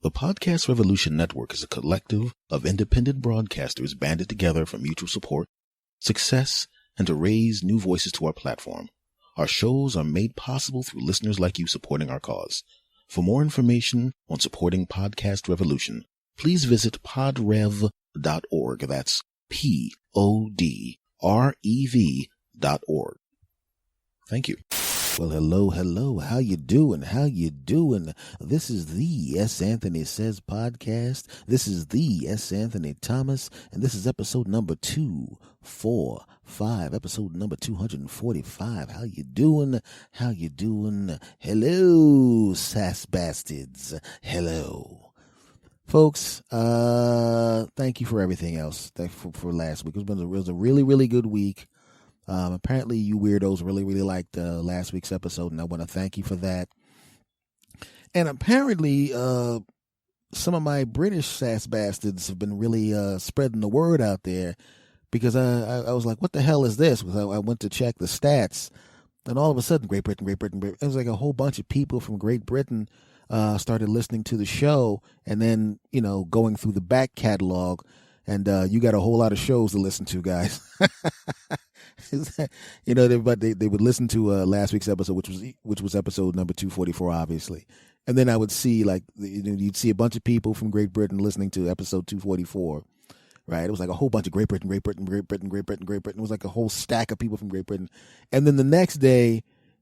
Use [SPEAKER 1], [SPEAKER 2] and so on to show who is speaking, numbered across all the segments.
[SPEAKER 1] The Podcast Revolution Network is a collective of independent broadcasters banded together for mutual support, success, and to raise new voices to our platform. Our shows are made possible through listeners like you supporting our cause. For more information on supporting Podcast Revolution, please visit podrev.org. That's PODREV.org. Thank you.
[SPEAKER 2] Well, hello. How you doing? This is the S. Anthony Says podcast. This is the S. Anthony Thomas, and this is episode number 245, episode number 245. How you doing? Hello, sass bastards. Hello. Folks, thank you for everything else. Thank you for last week. It was a really, really good week. Apparently you weirdos really, really liked last week's episode, and I want to thank you for that. And apparently, some of my British sass bastards have been really spreading the word out there, because I was like, what the hell is this? Because I went to check the stats, and all of a sudden, Great Britain. It was like a whole bunch of people from Great Britain started listening to the show, and then, going through the back catalog, and you got a whole lot of shows to listen to, guys. But they would listen to last week's episode, which was episode number 244, obviously. And then I would see, you'd see a bunch of people from Great Britain listening to episode 244, right? It was like a whole bunch of Great Britain. It was like a whole stack of people from Great Britain. And then the next day,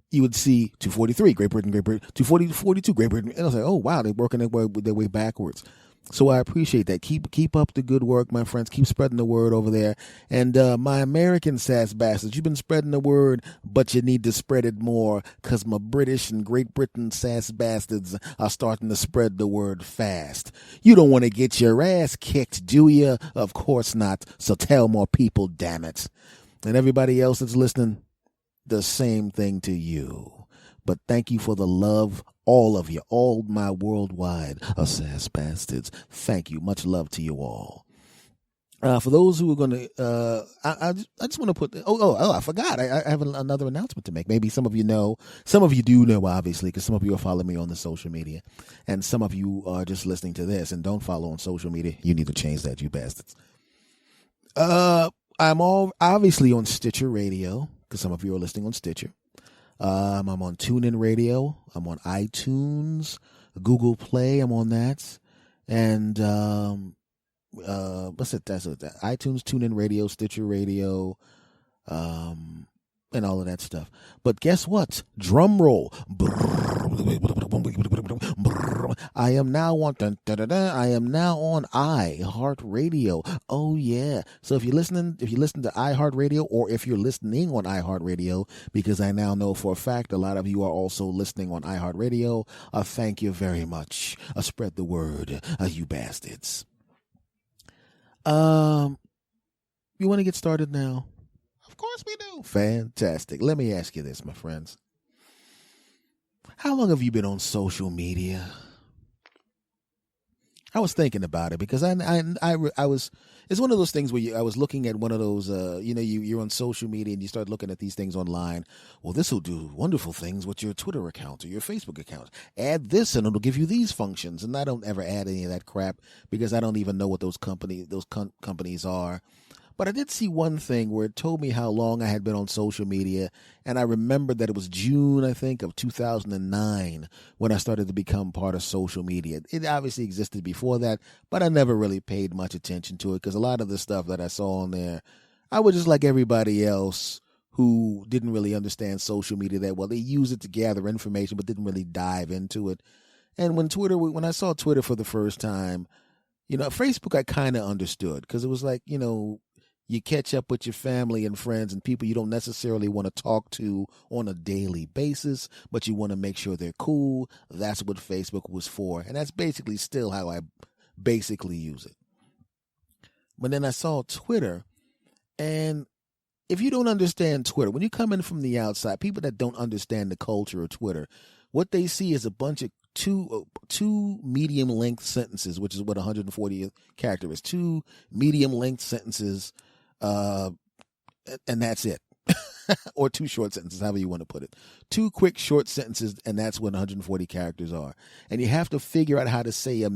[SPEAKER 2] you would see 243, Great Britain, 242, Great Britain. And I was like, oh, wow, they're working their way backwards. So I appreciate that. Keep up the good work, my friends. Keep spreading the word over there. And my American sass bastards, you've been spreading the word, but you need to spread it more, because my British and Great Britain sass bastards are starting to spread the word fast. You don't want to get your ass kicked, do you? Of course not. So tell more people, damn it. And everybody else that's listening, the same thing to you. But thank you for the love, all of you, all my worldwide sass bastards. Thank you. Much love to you all. For those who are going to, I just want to put, I forgot. I have another announcement to make. Maybe some of you know, some of you do know, obviously, because some of you are following me on the social media, and some of you are just listening to this and don't follow on social media. You need to change that, you bastards. I'm all obviously on Stitcher Radio, because some of you are listening on Stitcher. I'm on TuneIn Radio. I'm on iTunes, Google Play. I'm on that, and what's it? That's it. iTunes, TuneIn Radio, Stitcher Radio, and all of that stuff. But guess what? Drum roll. I am now on iHeartRadio. Oh yeah. So if you listen to iHeartRadio, or if you're listening on iHeartRadio, because I now know for a fact a lot of you are also listening on iHeartRadio, thank you very much. Spread the word, you bastards. You want to get started now? Of course we do. Fantastic. Let me ask you this, my friends. How long have you been on social media? I was thinking about it, because I was, it's one of those things where I was looking at one of those, you're on social media and you start looking at these things online. Well, this will do wonderful things with your Twitter account or your Facebook account. Add this and it'll give you these functions. And I don't ever add any of that crap, because I don't even know what those companies are. But I did see one thing where it told me how long I had been on social media, and I remembered that it was June, I think, of 2009 when I started to become part of social media. It obviously existed before that, but I never really paid much attention to it, because a lot of the stuff that I saw on there, I was just like everybody else who didn't really understand social media that well. They use it to gather information, but didn't really dive into it. And when I saw Twitter for the first time, Facebook I kind of understood, because it was like, you catch up with your family and friends and people you don't necessarily want to talk to on a daily basis, but you want to make sure they're cool. That's what Facebook was for. And that's basically still how I basically use it. But then I saw Twitter, and if you don't understand Twitter, when you come in from the outside, people that don't understand the culture of Twitter, what they see is a bunch of two medium-length sentences, which is what 140 character is. Two medium-length sentences, and that's it. or 2 short sentences, however you want to put it. 2 quick short sentences, and that's what 140 characters are. And you have to figure out how to say a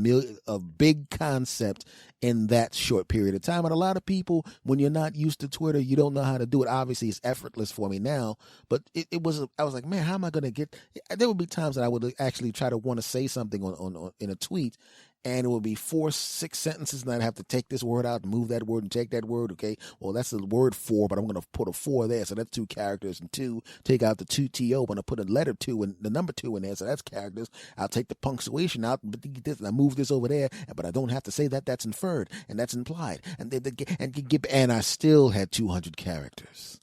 [SPEAKER 2] big concept in that short period of time. And a lot of people, when you're not used to Twitter, you don't know how to do it. Obviously, it's effortless for me now, but I was like, man, how am I going to get? There would be times that I would actually try to want to say something on in a tweet, and it would be 4, 6 sentences, and I'd have to take this word out and move that word and take that word. Okay, well, that's the word for, but I'm going to put a 4 there, so that's 2 characters, and 2, take out the 2 TO, but I put a letter 2 and the number 2 in there, so that's characters. I'll take the punctuation out, but this, and I move this over there, but I don't have to say that. That's inferred, and that's implied, and I still had 200 characters.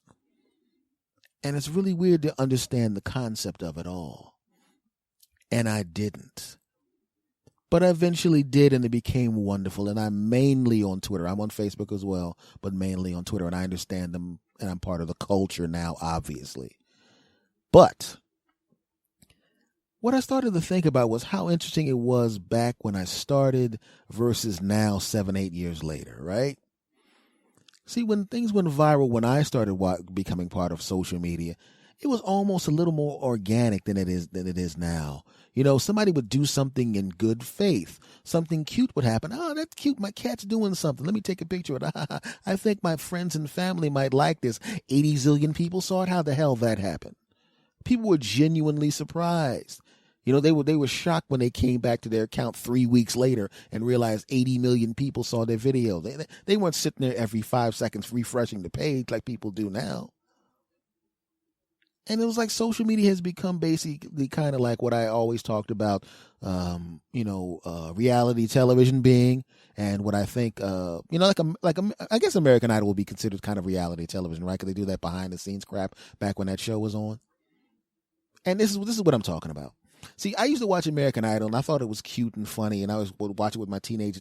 [SPEAKER 2] And it's really weird to understand the concept of it all. And I didn't. But I eventually did, and it became wonderful. And I'm mainly on Twitter. I'm on Facebook as well, but mainly on Twitter. And I understand them, and I'm part of the culture now, obviously. But what I started to think about was how interesting it was back when I started versus now 7, 8 years later, right? See, when things went viral, when I started becoming part of social media, it was almost a little more organic than it is now. You know, somebody would do something in good faith. Something cute would happen. Oh, that's cute. My cat's doing something. Let me take a picture of it. I think my friends and family might like this. 80 zillion people saw it. How the hell that happened? People were genuinely surprised. You know, they were shocked when they came back to their account 3 weeks later and realized 80 million people saw their video. They weren't sitting there every 5 seconds refreshing the page like people do now. And it was like social media has become basically kind of like what I always talked about, reality television being, and what I think, I guess American Idol will be considered kind of reality television, right? Because they do that behind the scenes crap back when that show was on. And this is what I'm talking about. See, I used to watch American Idol, and I thought it was cute and funny, and I would watch it with my teenage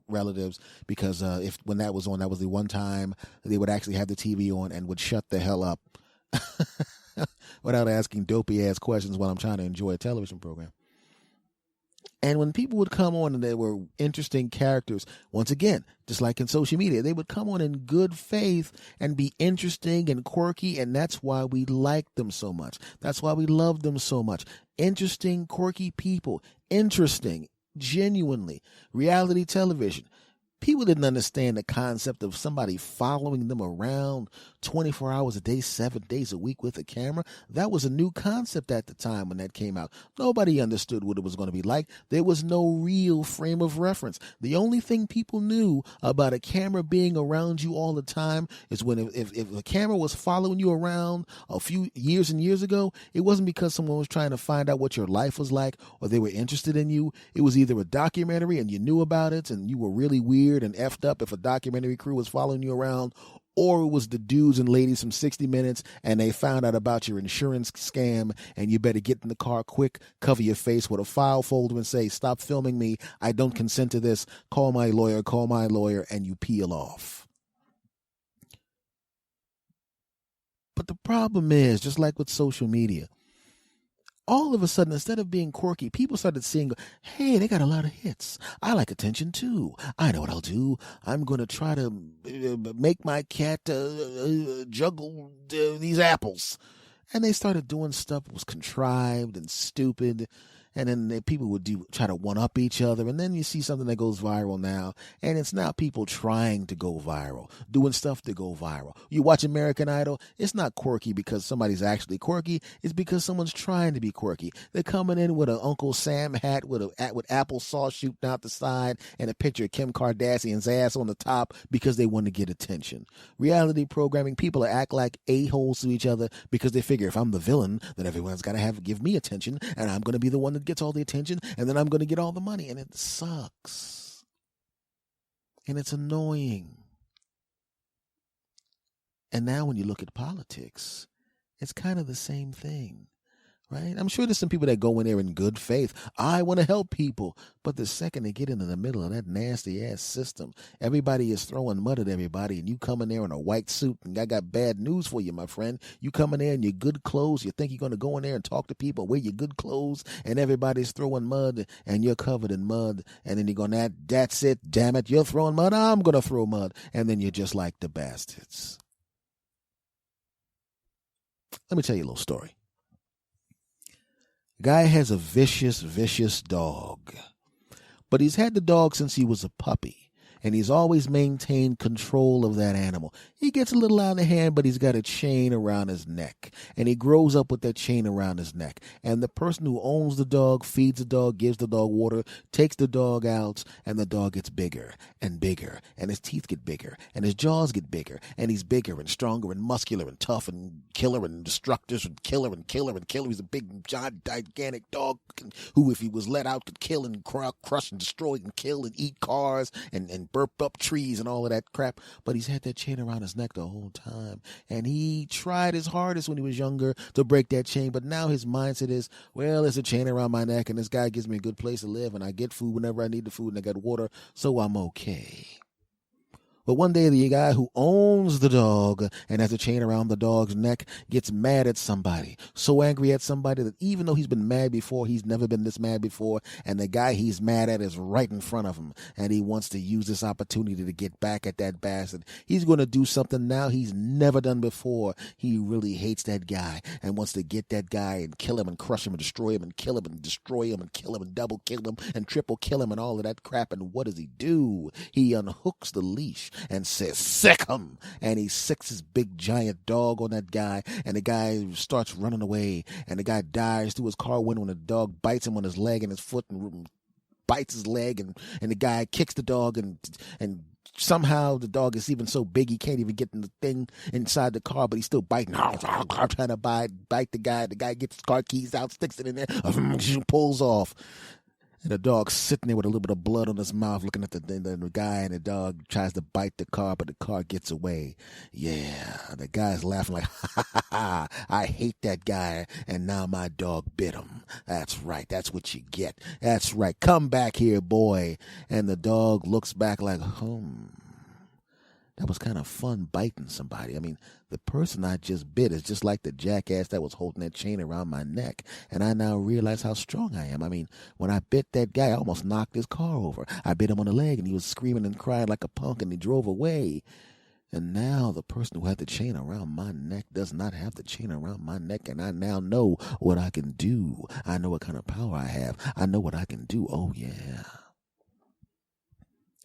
[SPEAKER 2] relatives because when that was on, that was the one time they would actually have the TV on and would shut the hell up without asking dopey-ass questions while I'm trying to enjoy a television program. And when people would come on and they were interesting characters, once again, just like in social media, they would come on in good faith and be interesting and quirky, and that's why we liked them so much. That's why we loved them so much. Interesting, quirky people. Interesting, genuinely. Reality television. People didn't understand the concept of somebody following them around 24 hours a day, 7 days a week with a camera. That was a new concept at the time when that came out. Nobody understood what it was going to be like. There was no real frame of reference. The only thing people knew about a camera being around you all the time is when if a camera was following you around a few years and years ago, it wasn't because someone was trying to find out what your life was like or they were interested in you. It was either a documentary and you knew about it and you were really weird and effed up if a documentary crew was following you around, or it was the dudes and ladies from 60 Minutes and they found out about your insurance scam and you better get in the car quick, cover your face with a file folder and say, stop filming me, I don't consent to this, call my lawyer, and you peel off. But the problem is, just like with social media, all of a sudden, instead of being quirky, people started seeing, hey, they got a lot of hits. I like attention too. I know what I'll do. I'm going to try to make my cat juggle these apples. And they started doing stuff that was contrived and stupid. And then people would try to one-up each other. And then you see something that goes viral now. And it's now people trying to go viral, doing stuff to go viral. You watch American Idol, it's not quirky because somebody's actually quirky. It's because someone's trying to be quirky. They're coming in with an Uncle Sam hat with applesauce shooting out the side and a picture of Kim Kardashian's ass on the top because they want to get attention. Reality programming, people act like a-holes to each other because they figure if I'm the villain, then everyone's got to give me attention and I'm going to be the one that gets all the attention, and then I'm going to get all the money, and it sucks. And it's annoying. And now when you look at politics, it's kind of the same thing, right? I'm sure there's some people that go in there in good faith. I want to help people. But the second they get into the middle of that nasty-ass system, everybody is throwing mud at everybody, and you come in there in a white suit, and I got bad news for you, my friend. You come in there in your good clothes, you think you're going to go in there and talk to people, wear your good clothes, and everybody's throwing mud, and you're covered in mud, and then you're going, that's it, damn it, you're throwing mud, I'm going to throw mud, and then you're just like the bastards. Let me tell you a little story. Guy has a vicious, vicious dog. But he's had the dog since he was a puppy. And he's always maintained control of that animal. He gets a little out of hand, but he's got a chain around his neck. And he grows up with that chain around his neck. And the person who owns the dog, feeds the dog, gives the dog water, takes the dog out, and the dog gets bigger and bigger. And his teeth get bigger. And his jaws get bigger. And he's bigger and stronger and muscular and tough and killer and destructive and killer and killer and killer. He's a big, gigantic dog who, if he was let out, could kill and crush and destroy and kill and eat cars and burp up trees and all of that crap. But he's had that chain around his neck the whole time. And he tried his hardest when he was younger to break that chain. But now his mindset is, well, there's a chain around my neck and this guy gives me a good place to live and I get food whenever I need the food and I got water, so I'm okay. But one day the guy who owns the dog and has a chain around the dog's neck gets mad at somebody. So angry at somebody that even though he's been mad before, he's never been this mad before. And the guy he's mad at is right in front of him. And he wants to use this opportunity to get back at that bastard. He's going to do something now he's never done before. He really hates that guy and wants to get that guy and kill him and crush him and destroy him and kill him and destroy him and kill him and double kill him and triple kill him and all of that crap. And what does he do? He unhooks the leash and says, sick him. And he sicks his big giant dog on that guy. And the guy starts running away. And the guy dives through his car window and the dog bites him on his leg and his foot and bites his leg. And the guy kicks the dog and somehow the dog is even so big he can't even get in the thing inside the car, but he's still biting, trying to bite the guy. The guy gets his car keys out, sticks it in there, pulls off. And the dog's sitting there with a little bit of blood on his mouth looking at the guy, and the dog tries to bite the car, but the car gets away. Yeah, the guy's laughing like, ha, ha, ha, I hate that guy, and now my dog bit him. That's right, that's what you get. That's right, come back here, boy. And the dog looks back like, that was kind of fun biting somebody. I mean, the person I just bit is just like the jackass that was holding that chain around my neck. And I now realize how strong I am. I mean, when I bit that guy, I almost knocked his car over. I bit him on the leg and he was screaming and crying like a punk and he drove away. And now the person who had the chain around my neck does not have the chain around my neck. And I now know what I can do. I know what kind of power I have. I know what I can do. Oh, yeah.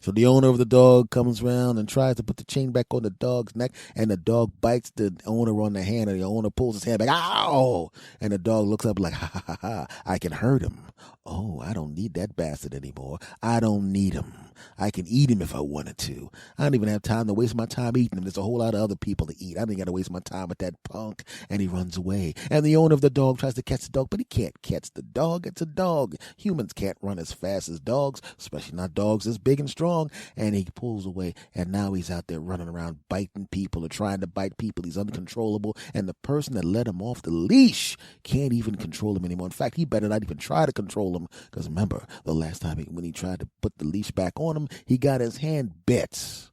[SPEAKER 2] So the owner of the dog comes around and tries to put the chain back on the dog's neck, and the dog bites the owner on the hand, and the owner pulls his hand back, ow! And the dog looks up like, ha, ha, ha, ha, I can hurt him. Oh, I don't need that bastard anymore. I don't need him. I can eat him if I wanted to. I don't even have time to waste my time eating him. There's a whole lot of other people to eat. I don't got to waste my time with that punk. And he runs away. And the owner of the dog tries to catch the dog, but he can't catch the dog. It's a dog. Humans can't run as fast as dogs, especially not dogs as big and strong. And he pulls away. And now he's out there running around biting people or trying to bite people. He's uncontrollable. And the person that let him off the leash can't even control him anymore. In fact, he better not even try to control him. Because remember, the last time when he tried to put the leash back on him, he got his hand bit.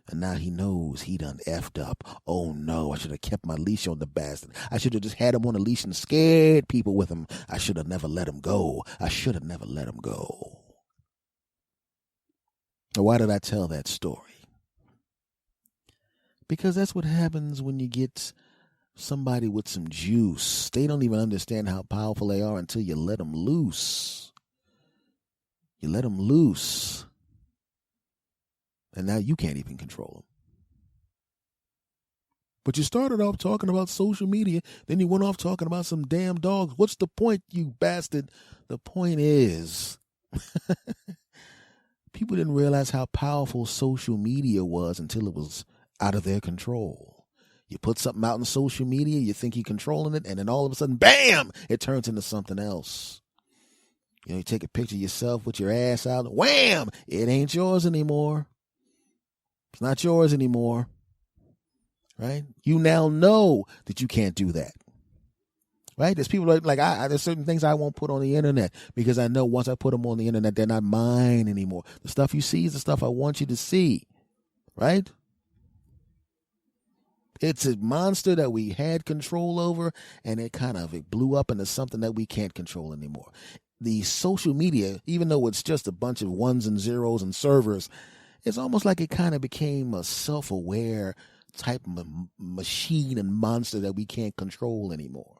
[SPEAKER 2] And now he knows he done effed up. Oh no, I should have kept my leash on the bastard. I should have just had him on a leash and scared people with him. I should have never let him go. I should have never let him go. Now, why did I tell that story? Because that's what happens when you get somebody with some juice. They don't even understand how powerful they are until you let them loose. You let them loose. And now you can't even control them. But you started off talking about social media. Then you went off talking about some damn dogs. What's the point, you bastard? The point is, people didn't realize how powerful social media was until it was out of their control. You put something out on social media, you think you're controlling it, and then all of a sudden, bam, it turns into something else. You know, you take a picture of yourself with your ass out, and wham, it ain't yours anymore. It's not yours anymore, right? You now know that you can't do that, right? There's people like there's certain things I won't put on the internet because I know once I put them on the internet, they're not mine anymore. The stuff you see is the stuff I want you to see, right? It's a monster that we had control over, and it blew up into something that we can't control anymore. The social media, even though it's just a bunch of ones and zeros and servers, it's almost like it kind of became a self-aware type of machine and monster that we can't control anymore.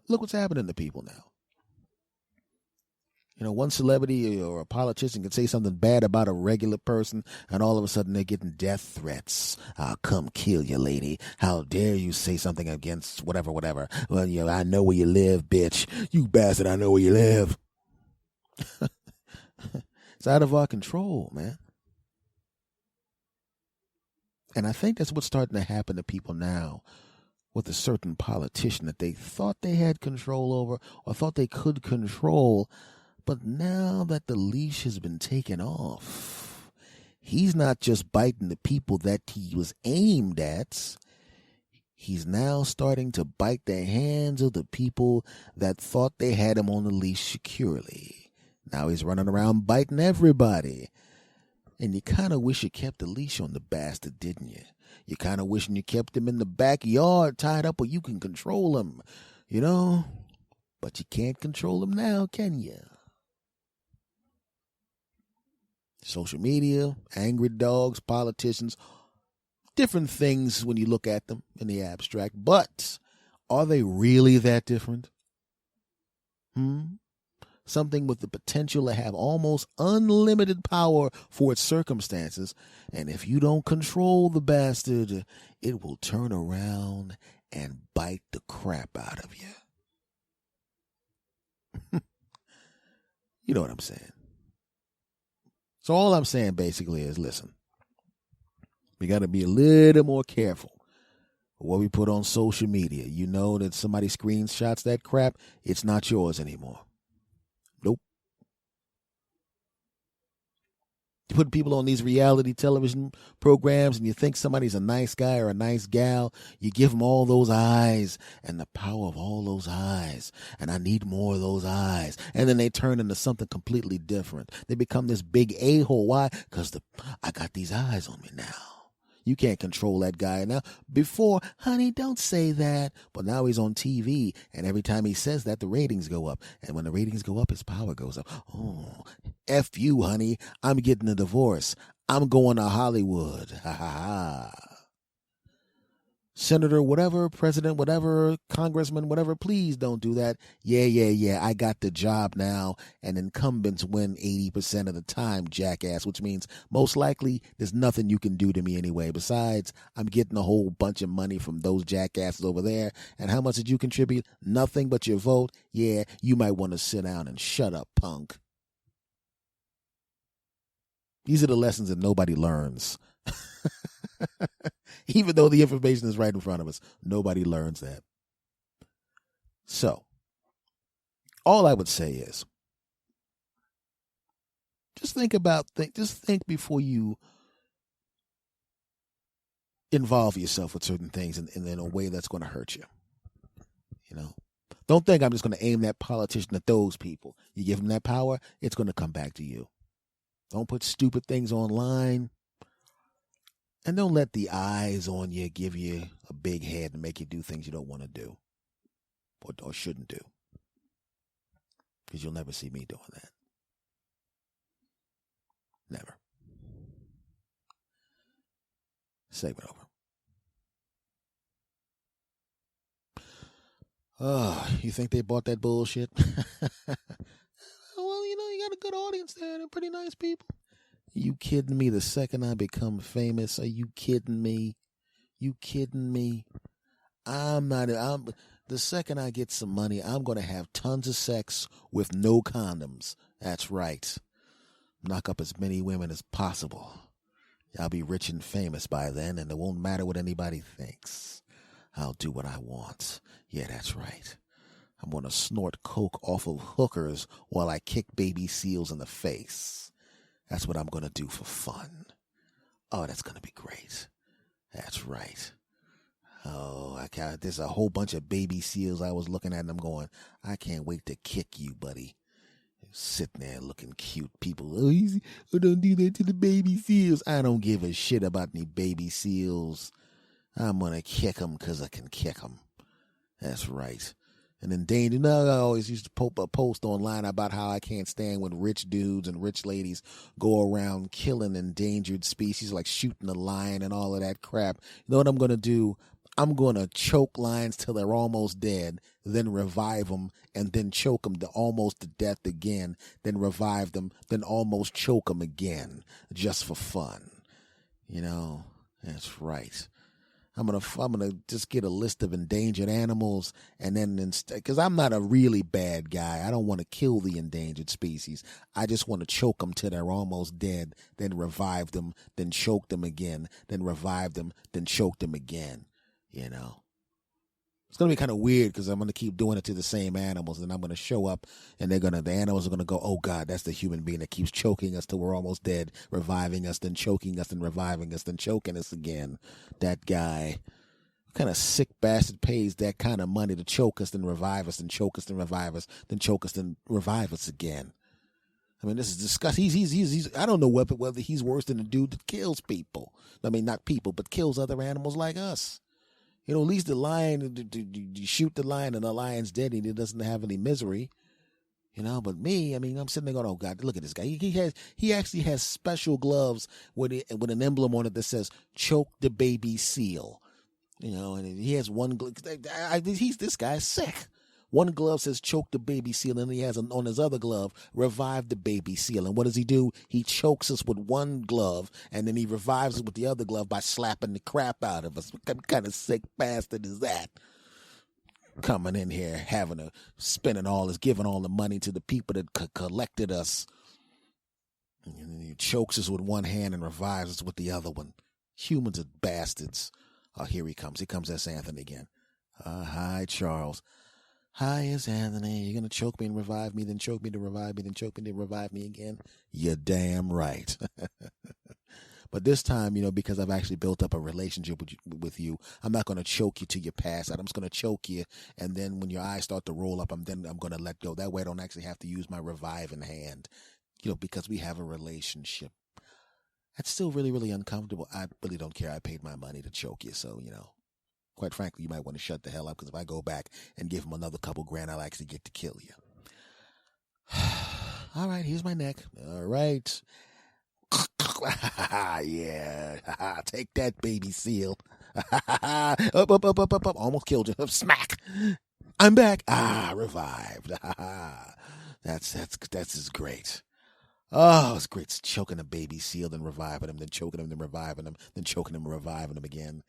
[SPEAKER 2] Look what's happening to people now. One celebrity or a politician can say something bad about a regular person, and all of a sudden they're getting death threats. I'll come kill you, lady. How dare you say something against whatever. Well, I know where you live, bitch. You bastard, I know where you live. It's out of our control, man. And I think that's what's starting to happen to people now with a certain politician that they thought they had control over or thought they could control. But now that the leash has been taken off, he's not just biting the people that he was aimed at. He's now starting to bite the hands of the people that thought they had him on the leash securely. Now he's running around biting everybody. And you kind of wish you kept the leash on the bastard, didn't you? You kind of wishing you kept him in the backyard tied up where you can control him, But you can't control him now, can you? Social media, angry dogs, politicians, different things when you look at them in the abstract. But are they really that different? Something with the potential to have almost unlimited power for its circumstances. And if you don't control the bastard, it will turn around and bite the crap out of you. You know what I'm saying? So all I'm saying basically is, listen, we got to be a little more careful what we put on social media. You know that somebody screenshots that crap, it's not yours anymore. Nope. You put people on these reality television programs and you think somebody's a nice guy or a nice gal, you give them all those eyes and the power of all those eyes. And I need more of those eyes. And then they turn into something completely different. They become this big a-hole. Why? Because I got these eyes on me now. You can't control that guy now. Before, honey, don't say that. But now he's on TV, and every time he says that, the ratings go up. And when the ratings go up, his power goes up. Oh, F you, honey. I'm getting a divorce. I'm going to Hollywood. Ha ha ha. Senator, whatever, president, whatever, congressman, whatever, please don't do that. Yeah, I got the job now, and incumbents win 80% of the time, jackass, which means most likely there's nothing you can do to me anyway. Besides, I'm getting a whole bunch of money from those jackasses over there, and how much did you contribute? Nothing but your vote? Yeah, you might want to sit down and shut up, punk. These are the lessons that nobody learns. Even though the information is right in front of us, nobody learns that. So, all I would say is, just think before you involve yourself with certain things in a way that's going to hurt you. Don't think I'm just going to aim that politician at those people. You give them that power, it's going to come back to you. Don't put stupid things online. And don't let the eyes on you give you a big head and make you do things you don't want to do or shouldn't do. Because you'll never see me doing that. Never. Segment over. You think they bought that bullshit? Well, you got a good audience there. They're pretty nice people. You kidding me? The second I become famous, are you kidding me? The second I get some money, I'm going to have tons of sex with no condoms. That's right. Knock up as many women as possible. I'll be rich and famous by then, and it won't matter what anybody thinks. I'll do what I want. Yeah, that's right. I'm going to snort coke off of hookers while I kick baby seals in the face. That's what I'm going to do for fun. Oh, that's going to be great. That's right. Oh, there's a whole bunch of baby seals I was looking at, and I'm going, I can't wait to kick you, buddy. Sitting there looking cute. People, don't do that to the baby seals. I don't give a shit about any baby seals. I'm going to kick them because I can kick them. That's right. And endangered. No, I always used to post online about how I can't stand when rich dudes and rich ladies go around killing endangered species, like shooting a lion and all of that crap. You know what I'm going to do? I'm going to choke lions till they're almost dead, then revive them, and then choke them to almost to death again, then revive them, then almost choke them again, just for fun. You know, that's right. I'm gonna just get a list of endangered animals, and then because I'm not a really bad guy, I don't want to kill the endangered species. I just want to choke them till they're almost dead, then revive them, then choke them again, then revive them, then choke them again. You know, it's gonna be kind of weird because I'm gonna keep doing it to the same animals, and I'm gonna show up, and the animals are gonna go, oh God, that's the human being that keeps choking us till we're almost dead, reviving us, then choking us, then reviving us, then choking us again. That guy, what kind of sick bastard pays that kind of money to choke us, then revive us, then choke us, then revive us, then choke us, then revive us again? I mean, this is disgusting. He's I don't know whether he's worse than the dude that kills people. I mean, not people, but kills other animals like us. You know, at least the lion, you shoot the lion and the lion's dead and he doesn't have any misery. You know, but me, I mean, I'm sitting there going, oh God, look at this guy. He actually has special gloves with an emblem on it that says choke the baby seal. You know, and he has one glove. This guy's sick. One glove says choke the baby seal, and he has on his other glove, revive the baby seal. And what does he do? He chokes us with one glove, and then he revives us with the other glove by slapping the crap out of us. What kind of sick bastard is that? Coming in here, giving all the money to the people that collected us. And he chokes us with one hand and revives us with the other one. Humans are bastards. Oh, here he comes. Here comes S. Anthony again. Hi, Charles. Hi, it's Anthony. You're going to choke me and revive me, then choke me to revive me, then choke me to revive me again? You're damn right. But this time, you know, because I've actually built up a relationship with you, I'm not going to choke you till you pass out. I'm just going to choke you, and then when your eyes start to roll up, I'm going to let go. That way I don't actually have to use my reviving hand, you know, because we have a relationship. That's still really, really uncomfortable. I really don't care. I paid my money to choke you, so, you know. Quite frankly, you might want to shut the hell up, because if I go back and give him another couple grand, I'll actually get to kill you. All right, here's my neck. All right. Yeah. Take that, baby seal. Up. Almost killed you. Smack. I'm back. Revived. That's great. Oh, it's great. It's choking a baby seal, then reviving him, then choking him, then reviving him, then choking him and reviving him again.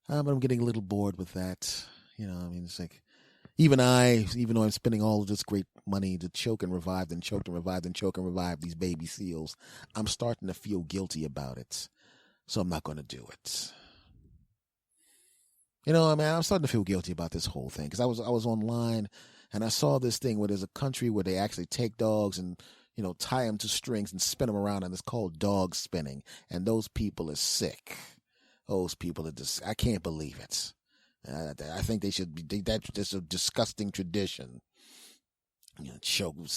[SPEAKER 2] But I'm getting a little bored with that. You know, I mean, it's like, even though I'm spending all of this great money to choke and revive, then choke and revive, then choke and revive these baby seals, I'm starting to feel guilty about it. So I'm not going to do it. You know, I mean, I'm starting to feel guilty about this whole thing, because I was online and I saw this thing where there's a country where they actually take dogs and, you know, tie them to strings and spin them around, and it's called dog spinning. And those people are sick. Those people are just, I can't believe it. I think they should be, that's a disgusting tradition. You know,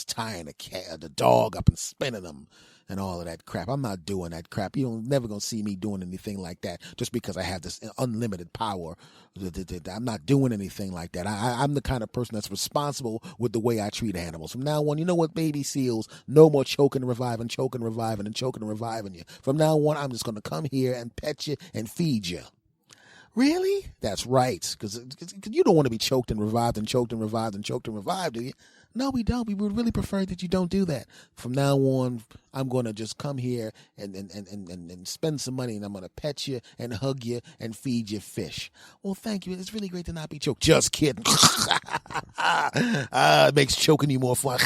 [SPEAKER 2] tying the dog up and spinning them and all of that crap. I'm not doing that crap. You're never going to see me doing anything like that just because I have this unlimited power. I'm not doing anything like that. I'm the kind of person that's responsible with the way I treat animals. From now on, you know what, baby seals? No more choking and reviving, and choking and reviving you. From now on, I'm just going to come here and pet you and feed you. Really? That's right. Because you don't want to be choked and revived and choked and revived and choked and revived, do you? No, we don't. We would really prefer that you don't do that. From now on, I'm going to just come here and spend some money, and I'm going to pet you and hug you and feed you fish. Well, thank you. It's really great to not be choked. Just kidding. It makes choking you more fun.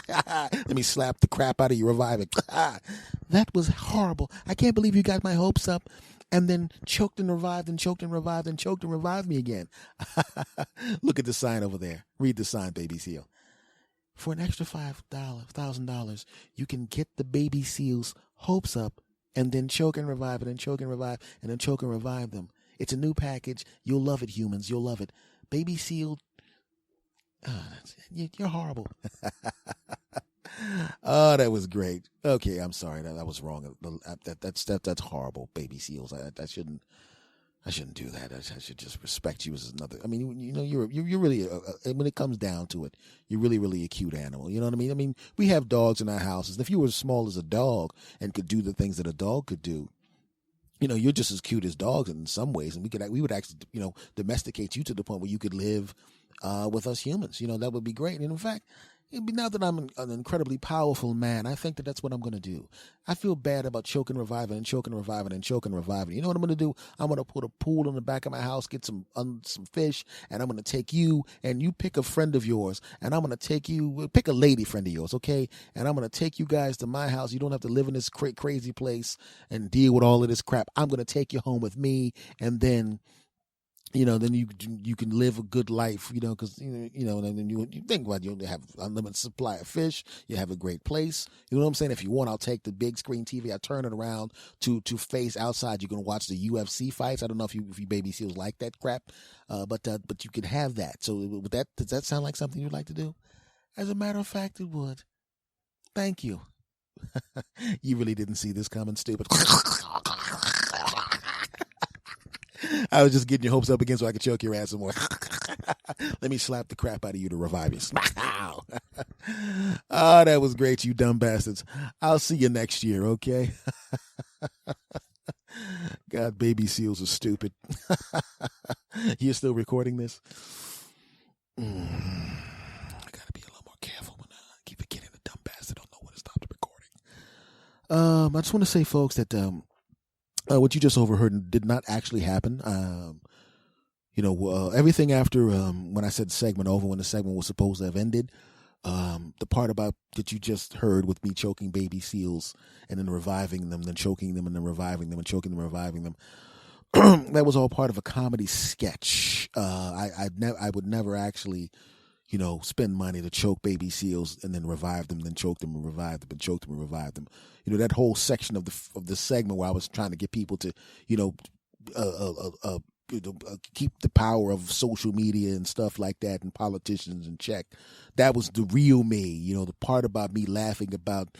[SPEAKER 2] Let me slap the crap out of you, revive it. That was horrible. I can't believe you got my hopes up and then choked and revived and choked and revived and choked and revived me again. Look at the sign over there. Read the sign, baby seal. For an extra $5,000, you can get the baby seal's hopes up and then choke and revive it and choke and revive and then choke and revive them. It's a new package. You'll love it, humans. You'll love it. Baby seal. You're horrible. Oh, that was great. Okay, I'm sorry. That was wrong. That's horrible, baby seals. I shouldn't. I shouldn't do that. I should just respect you as another. I mean, you're really when it comes down to it, you're really a cute animal. You know what I mean? I mean, we have dogs in our houses. If you were as small as a dog and could do the things that a dog could do, you're just as cute as dogs in some ways, and we would actually, domesticate you to the point where you could live with us humans. That would be great. And in fact, now that I'm an incredibly powerful man, I think that's what I'm going to do. I feel bad about choking, reviving, and choking, reviving, and choking, reviving. You know what I'm going to do? I'm going to put a pool in the back of my house, get some fish, and I'm going to take you, and you pick a friend of yours, and I'm going to take you, pick a lady friend of yours, okay? And I'm going to take you guys to my house. You don't have to live in this crazy place and deal with all of this crap. I'm going to take you home with me, and then then you can live a good life, because and then you think about you have unlimited supply of fish, you have a great place. You know what I'm saying? If you want, I'll take the big screen TV, I turn it around to face outside. You can watch the UFC fights. I don't know if you baby seals like that crap, but you can have that. So does that sound like something you'd like to do? As a matter of fact, it would. Thank you. You really didn't see this coming, stupid. I was just getting your hopes up again so I could choke your ass some more. Let me slap the crap out of you to revive you. Oh, that was great, you dumb bastards. I'll see you next year, okay? God, baby seals are stupid. You're still recording this? I gotta be a little more careful when I keep forgetting the dumb bastard don't know when to stop the recording. I just want to say, folks, that what you just overheard did not actually happen. Everything after when I said segment over, when the segment was supposed to have ended, the part about that you just heard with me choking baby seals and then reviving them, then choking them and then reviving them and choking them and reviving them, that was all part of a comedy sketch. I would never actually, spend money to choke baby seals and then revive them, then choke them and revive them, and choke them and revive them. That whole section of the segment where I was trying to get people to, keep the power of social media and stuff like that and politicians in check. That was the real me. The part about me laughing about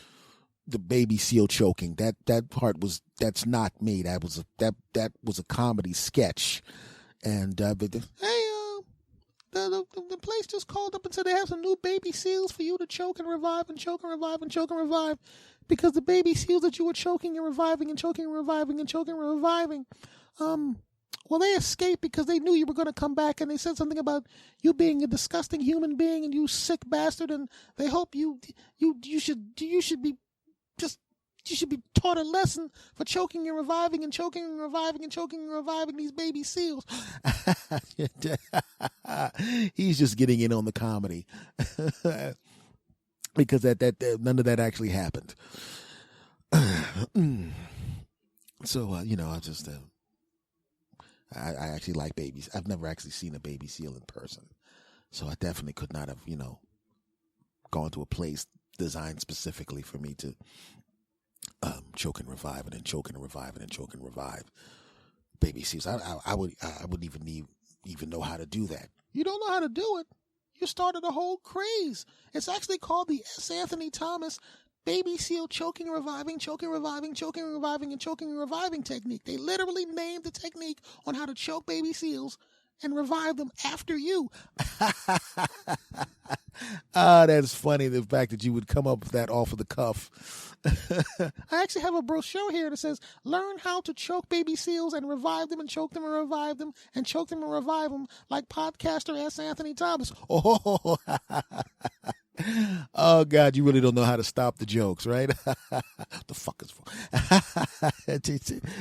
[SPEAKER 2] the baby seal choking. That part that's not me. That was a comedy sketch. And the place just called up and said they have some new baby seals for you to choke and revive and choke and revive and choke and revive, because the baby seals that you were choking and reviving and choking and reviving and choking and reviving, well, they escaped because they knew you were going to come back, and they said something about you being a disgusting human being and you sick bastard, and they hope you should be just. You should be taught a lesson for choking and reviving and choking and reviving and choking and reviving these baby seals. He's just getting in on the comedy because that none of that actually happened. So I just I actually like babies. I've never actually seen a baby seal in person, so I definitely could not have gone to a place designed specifically for me to choke and revive and then choke and revive and then choke and revive baby seals. I wouldn't even know how to do that. You don't know how to do it? You started a whole craze. It's actually called the S. Anthony Thomas baby seal choking, reviving, choking, reviving, choking, reviving, and choking and reviving technique. They literally named the technique on how to choke baby seals and revive them after you. That's funny, the fact that you would come up with that off of the cuff. I actually have a brochure here that says, learn how to choke baby seals and revive them and choke them and revive them and choke them and revive them like podcaster S. Anthony Thomas. Oh, oh God, you really don't know how to stop the jokes, right? The fuck is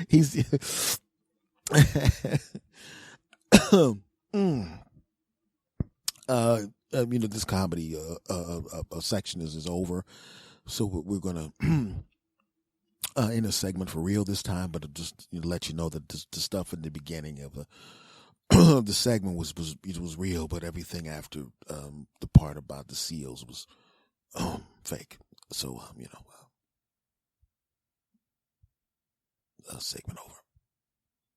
[SPEAKER 2] he's this comedy section is over, so we're gonna in a segment for real this time, but just let you know that the stuff in the beginning of the segment was real, but everything after the part about the seals was fake. So segment over.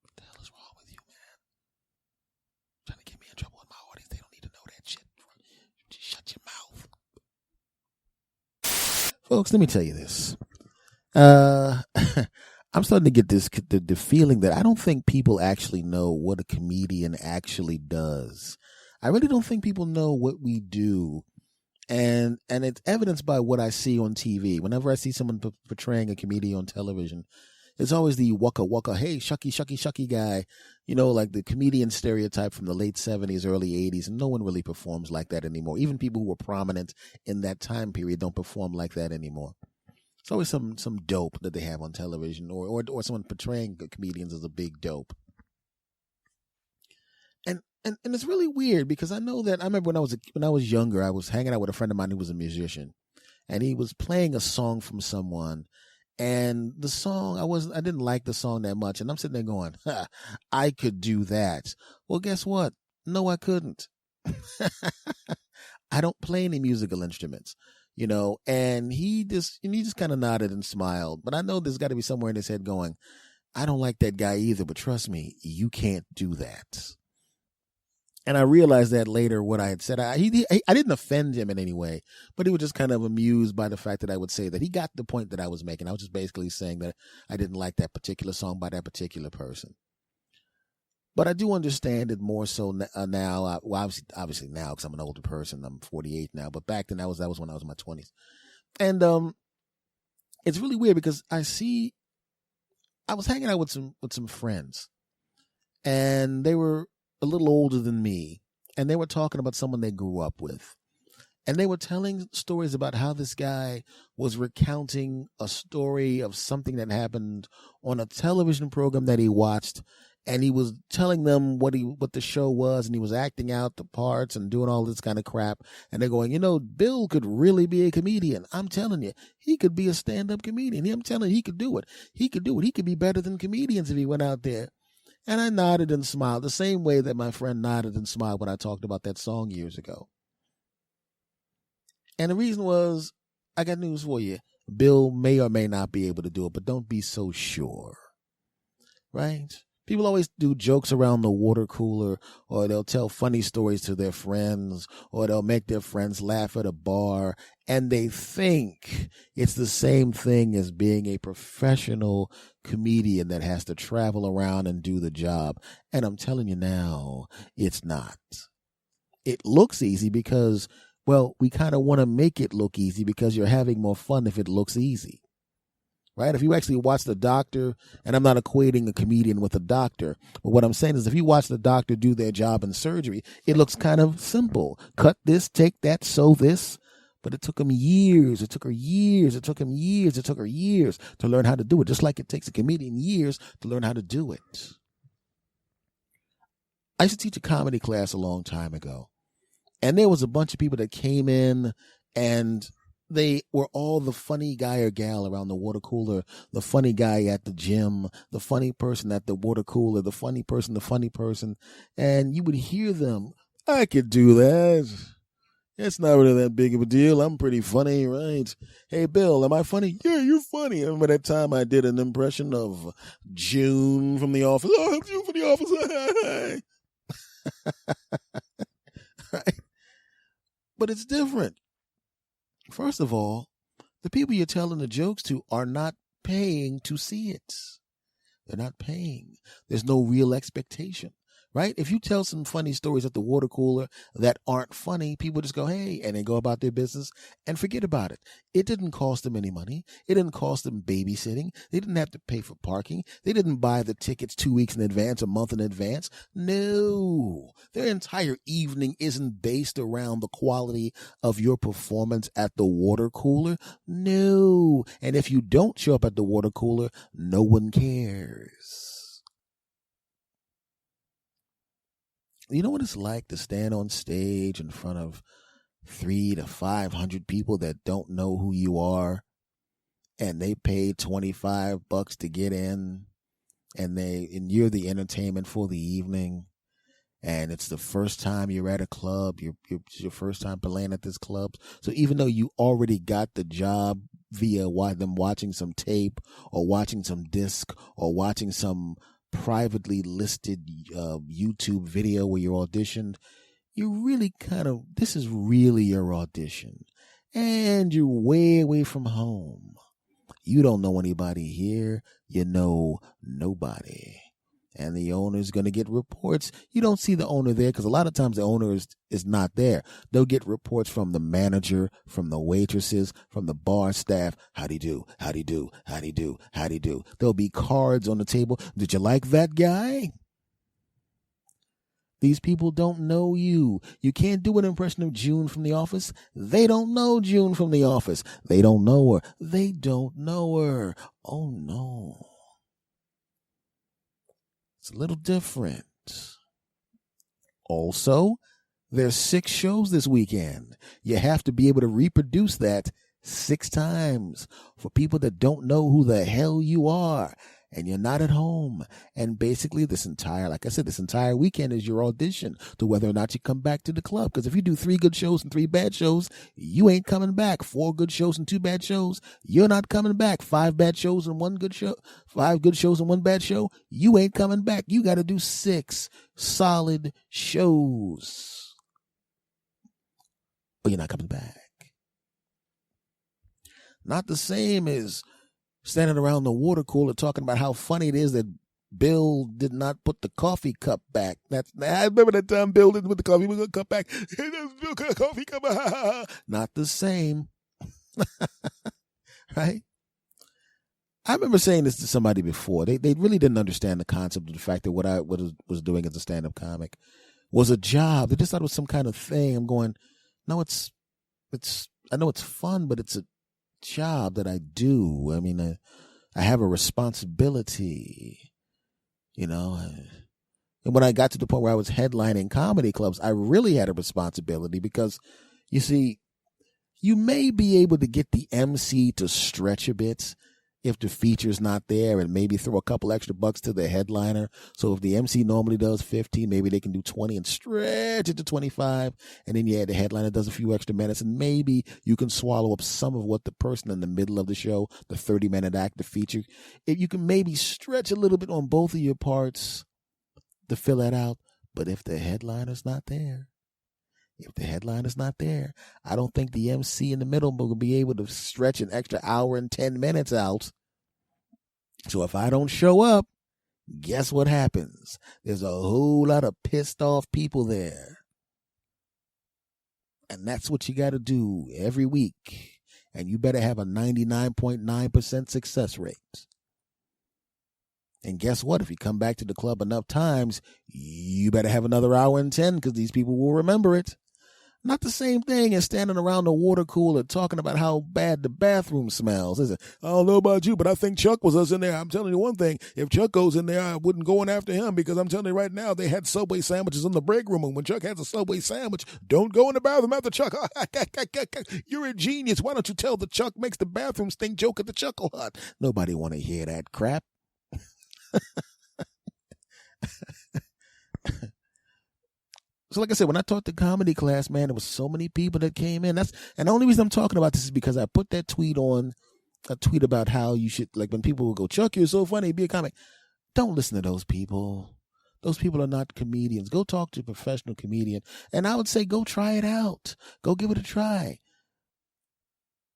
[SPEAKER 2] What the hell is wrong with you, man? Trying to get me in trouble with my audience. They don't need to know that shit. Just shut your mouth. Folks, let me tell you this. I'm starting to get the feeling that I don't think people actually know what a comedian actually does. I really don't think people know what we do. And it's evidenced by what I see on TV. Whenever I see someone portraying a comedian on television, it's always the waka waka, hey, shucky, shucky, shucky guy, like the comedian stereotype from the late 70s, early 80s. And no one really performs like that anymore. Even people who were prominent in that time period don't perform like that anymore. It's always some dope that they have on television, or someone portraying comedians as a big dope. And it's really weird because I know that I remember when I was younger, I was hanging out with a friend of mine who was a musician, and he was playing a song from someone, and the song I didn't like the song that much, and I'm sitting there going, I could do that. Well, guess what? No, I couldn't. I don't play any musical instruments, and he just kind of nodded and smiled, but I know there's got to be somewhere in his head going, I don't like that guy either, but trust me, you can't do that. And I realized that later what I had said. I didn't offend him in any way, but he was just kind of amused by the fact that I would say that. He got the point that I was making. I was just basically saying that I didn't like that particular song by that particular person. But I do understand it more so now. Well, obviously now because I'm an older person. I'm 48 now. But back then that was when I was in my 20s. And it's really weird because I was hanging out with some friends, and they were a little older than me, and they were talking about someone they grew up with, and they were telling stories about how this guy was recounting a story of something that happened on a television program that he watched, and he was telling them what the show was, and he was acting out the parts and doing all this kind of crap, and they're going, Bill could really be a comedian. I'm telling you, he could be a stand-up comedian. I'm telling you, he could do it. He could be better than comedians if he went out there. And I nodded and smiled the same way that my friend nodded and smiled when I talked about that song years ago. And the reason was, I got news for you. Bill may or may not be able to do it, but don't be so sure. Right? People always do jokes around the water cooler, or they'll tell funny stories to their friends, or they'll make their friends laugh at a bar, and they think it's the same thing as being a professional comedian that has to travel around and do the job. And I'm telling you now, it's not. It looks easy because, well, we kind of want to make it look easy because you're having more fun if it looks easy. Right? If you actually watch the doctor, and I'm not equating a comedian with a doctor, but what I'm saying is if you watch the doctor do their job in surgery, it looks kind of simple. Cut this, take that, sew this. But it took him years. It took her years. It took him years. It took her years to learn how to do it, just like it takes a comedian years to learn how to do it. I used to teach a comedy class a long time ago, and there was a bunch of people that came in, and they were all the funny guy or gal around the water cooler, the funny guy at the gym, the funny person at the water cooler, the funny person. And you would hear them, I could do that. It's not really that big of a deal. I'm pretty funny, right? Hey, Bill, am I funny? Yeah, you're funny. I remember that time I did an impression of June from The Office. Oh, I'm June from The Office. Right? But it's different. First of all, the people you're telling the jokes to are not paying to see it. They're not paying. There's no real expectation, right? If you tell some funny stories at the water cooler that aren't funny, people just go, hey, and they go about their business and forget about it. It didn't cost them any money. It didn't cost them babysitting. They didn't have to pay for parking. They didn't buy the tickets 2 weeks in advance, a month in advance. No, their entire evening isn't based around the quality of your performance at the water cooler. No. And if you don't show up at the water cooler, no one cares. You know what it's like to stand on stage in front of 300 to 500 people that don't know who you are, and they paid $25 to get in, and you're the entertainment for the evening, and it's the first time you're at a club, it's your first time playing at this club. So even though you already got the job via them watching some tape or watching some disc or watching some privately listed YouTube video where you auditioned, you really this is really your audition, and you're way away from home. You don't know anybody here. You know nobody. And the owner's going to get reports. You don't see the owner there because a lot of times the owner is not there. They'll get reports from the manager, from the waitresses, from the bar staff. How'd he do? How'd he do? How'd he do? How'd he do? There'll be cards on the table. Did you like that guy? These people don't know you. You can't do an impression of June from The Office. They don't know June from The Office. They don't know her. They don't know her. Oh, no. It's a little different. Also, there's 6 shows this weekend. You have to be able to reproduce that 6 times for people that don't know who the hell you are and you're not at home. And basically this entire weekend is your audition to whether or not you come back to the club. Because if you do 3 good shows and 3 bad shows, you ain't coming back. 4 good shows and 2 bad shows, you're not coming back. 5 bad shows and 1 good show, 5 good shows and 1 bad show, you ain't coming back. You got to do 6 solid shows, or you're not coming back. Not the same as standing around the water cooler talking about how funny it is that Bill did not put the coffee cup back. I remember that time Bill didn't put the coffee cup back. Coffee cup. Not the same. Right? I remember saying this to somebody before. They really didn't understand the concept of the fact that what I was doing as a stand-up comic was a job. They just thought it was some kind of thing. I'm going, no, it's I know it's fun, but it's a job that I do. I mean, I have a responsibility, you know. And when I got to the point where I was headlining comedy clubs, I really had a responsibility because, you see, you may be able to get the MC to stretch a bit if the feature's not there and maybe throw a couple extra bucks to the headliner. So if the MC normally does 15, maybe they can do 20 and stretch it to 25. And then the headliner does a few extra minutes and maybe you can swallow up some of what the person in the middle of the show, the 30-minute act, the feature, if you can maybe stretch a little bit on both of your parts to fill that out. But if the headliner's not there, I don't think the MC in the middle will be able to stretch an extra hour and 10 minutes out. So if I don't show up, guess what happens? There's a whole lot of pissed off people there. And that's what you got to do every week. And you better have a 99.9% success rate. And guess what? If you come back to the club enough times, you better have another hour and 10 because these people will remember it. Not the same thing as standing around the water cooler talking about how bad the bathroom smells, is it? I don't know about you, but I think Chuck was in there. I'm telling you one thing. If Chuck goes in there, I wouldn't go in after him because I'm telling you right now, they had Subway sandwiches in the break room. And when Chuck has a Subway sandwich, don't go in the bathroom after Chuck. You're a genius. Why don't you tell the Chuck makes the bathroom stink joke at the Chuckle Hut? Nobody want to hear that crap. So like I said, when I taught the comedy class, man, there was so many people that came in. And the only reason I'm talking about this is because I put that tweet about how you should, like when people will go, Chuck, you're so funny, be a comic. Don't listen to those people. Those people are not comedians. Go talk to a professional comedian. And I would say, go try it out. Go give it a try.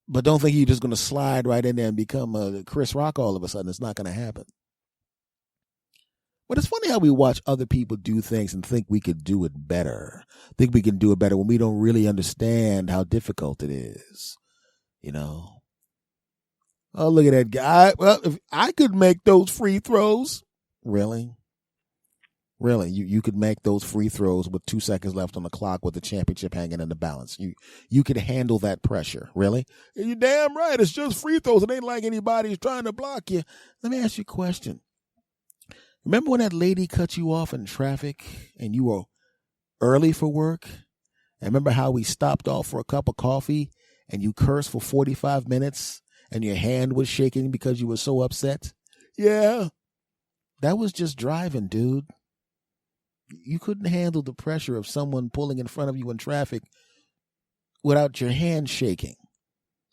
[SPEAKER 2] But don't think you're just going to slide right in there and become a Chris Rock all of a sudden. It's not going to happen. But it's funny how we watch other people do things and think we could do it better. Think we can do it better when we don't really understand how difficult it is. You know? Oh, look at that guy. Well, if I could make those free throws. Really? Really? You could make those free throws with 2 seconds left on the clock with the championship hanging in the balance. You could handle that pressure. Really? You're damn right. It's just free throws. It ain't like anybody's trying to block you. Let me ask you a question. Remember when that lady cut you off in traffic and you were early for work? And remember how we stopped off for a cup of coffee and you cursed for 45 minutes and your hand was shaking because you were so upset? Yeah. That was just driving, dude. You couldn't handle the pressure of someone pulling in front of you in traffic without your hand shaking.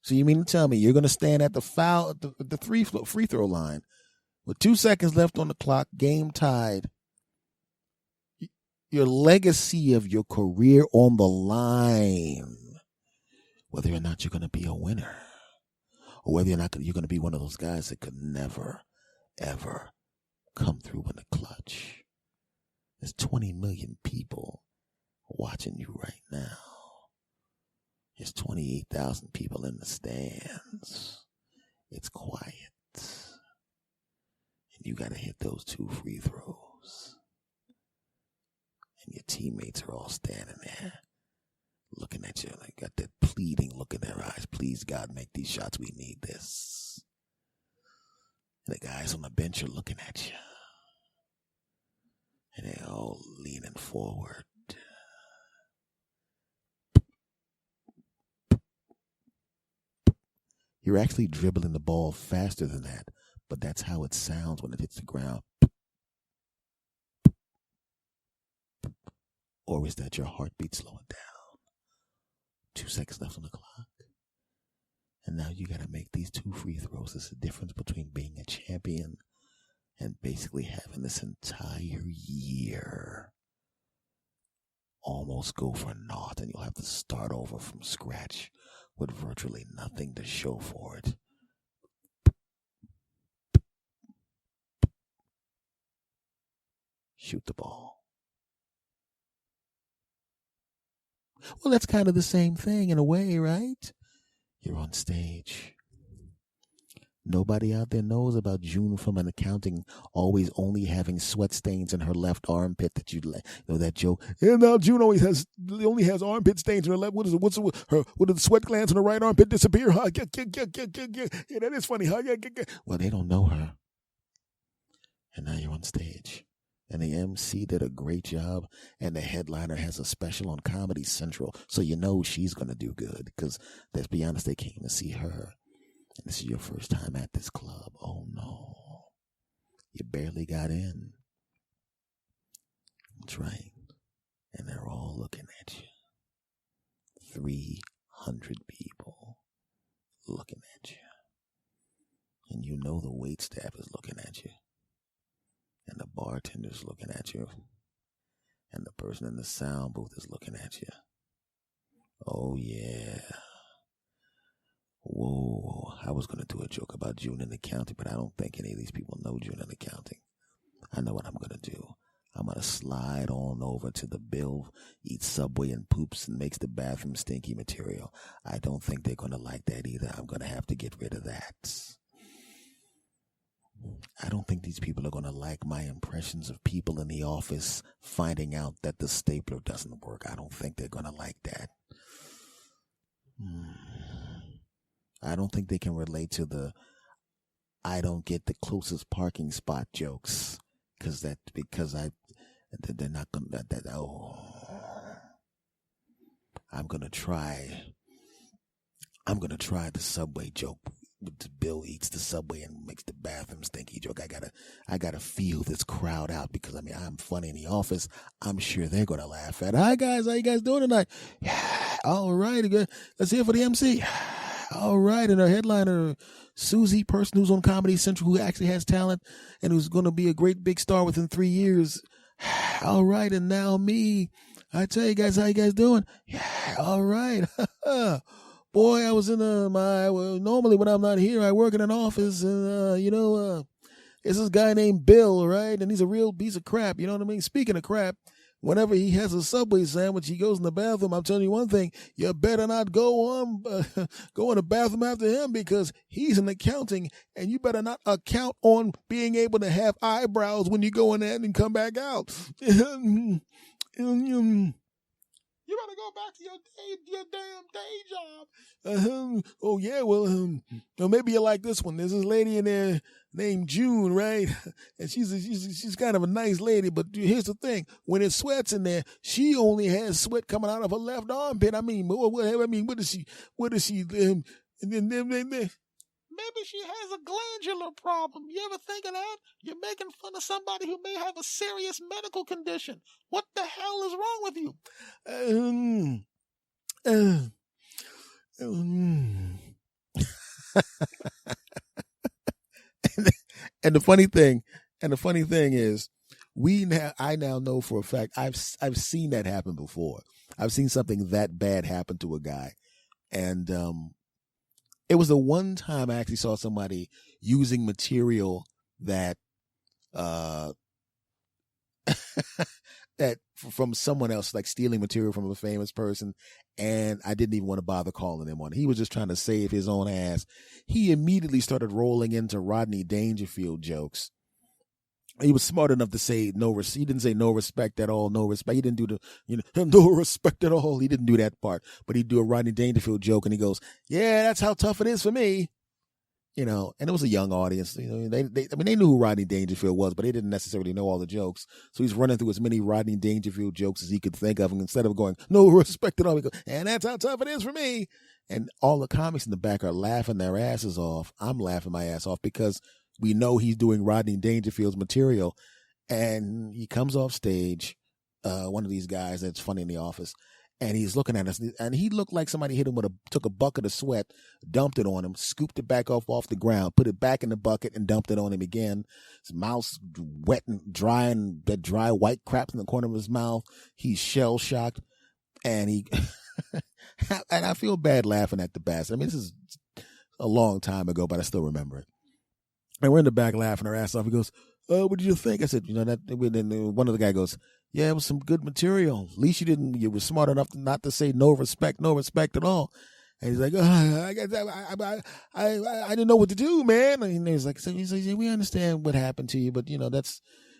[SPEAKER 2] So you mean to tell me you're going to stand at the free throw line with 2 seconds left on the clock, game tied, your legacy of your career on the line, whether or not you're going to be a winner, or whether you're going to be one of those guys that could never, ever come through in the clutch. There's 20 million people watching you right now. There's 28,000 people in the stands. It's quiet. And you got to hit those 2 free throws. And your teammates are all standing there looking at you. They got that pleading look in their eyes. Please, God, make these shots. We need this. And the guys on the bench are looking at you. And they're all leaning forward. You're actually dribbling the ball faster than that, but that's how it sounds when it hits the ground. Or is that your heartbeat slowing down? 2 seconds left on the clock. And now you got to make these 2 free throws. There's a difference between being a champion and basically having this entire year almost go for naught, and you'll have to start over from scratch with virtually nothing to show for it. Shoot the ball. Well, that's kind of the same thing in a way, right? You're on stage. Nobody out there knows about June from an accounting always only having sweat stains in her left armpit. That you know that joke. Yeah, now June only has armpit stains in her left. What do the sweat glands in her right armpit disappear? Huh? Yeah, that is funny. Huh? Well, they don't know her. And now you're on stage. And the MC did a great job, and the headliner has a special on Comedy Central, so you know she's going to do good, because let's be honest, they came to see her. And this is your first time at this club. Oh, no. You barely got in. That's right. And they're all looking at you. 300 people looking at you. And you know the wait staff is looking at you. And the bartender's looking at you. And the person in the sound booth is looking at you. Oh, yeah. Whoa, I was going to do a joke about June in accounting, but I don't think any of these people know June in accounting. I know what I'm going to do. I'm going to slide on over to the Bill eats Subway and poops and makes the bathroom stinky material. I don't think they're going to like that either. I'm going to have to get rid of that. I don't think these people are going to like my impressions of people in the office finding out that the stapler doesn't work. I don't think they're going to like that. I don't think they can relate to the I don't get the closest parking spot jokes because they're not going to, I'm going to try the Subway joke. Bill eats the Subway and makes the bathroom stinky joke. I gotta feel this crowd out because I'm funny in the office. I'm sure they're gonna laugh at. Hi guys, how you guys doing tonight? Yeah, all right, let's hear for the MC. All right, and our headliner, Susie, person who's on Comedy Central, who actually has talent and who's going to be a great big star within 3 years. All right, and now me. I tell you guys, how you guys doing? Yeah, all right. Boy, I was in normally when I'm not here, I work in an office, and it's this guy named Bill, right? And he's a real piece of crap, you know what I mean? Speaking of crap, whenever he has a Subway sandwich, he goes in the bathroom. I'm telling you one thing, you better not go in the bathroom after him because he's in accounting, and you better not account on being able to have eyebrows when you go in there and come back out. You better go back to your damn day job. Oh yeah, well, maybe you like this one. There's this lady in there named June, right? And she's kind of a nice lady, but here's the thing: when it sweats in there, she only has sweat coming out of her left armpit. What is she? Maybe she has a glandular problem. You ever think of that? You're making fun of somebody who may have a serious medical condition. What the hell is wrong with you? And the funny thing is, I now know for a fact I've seen that happen before. I've seen something that bad happen to a guy, and It was the one time I actually saw somebody using material that that from someone else, like stealing material from a famous person, and I didn't even want to bother calling him on it. He was just trying to save his own ass. He immediately started rolling into Rodney Dangerfield jokes. He was smart enough to say he didn't say no respect at all, no respect. He didn't do the, no respect at all. He didn't do that part, but he'd do a Rodney Dangerfield joke and he goes, yeah, that's how tough it is for me. And it was a young audience. They knew who Rodney Dangerfield was, but they didn't necessarily know all the jokes. So he's running through as many Rodney Dangerfield jokes as he could think of. And instead of going, no respect at all, he goes, and that's how tough it is for me. And all the comics in the back are laughing their asses off. I'm laughing my ass off because we know he's doing Rodney Dangerfield's material. And he comes off stage, one of these guys that's funny in the office, and he's looking at us, and he looked like somebody hit him took a bucket of sweat, dumped it on him, scooped it back off the ground, put it back in the bucket, and dumped it on him again. His mouth's wet and dry, and that dry white crap in the corner of his mouth. He's shell shocked, and and I feel bad laughing at the bastard. I mean, this is a long time ago, but I still remember it. And we're in the back laughing our ass off. He goes, what did you think? I said, that. Then one of the guy goes, yeah, it was some good material. At least you were smart enough not to say no respect at all. And he's like, I didn't know what to do, man. And he's like, yeah, we understand what happened to you, but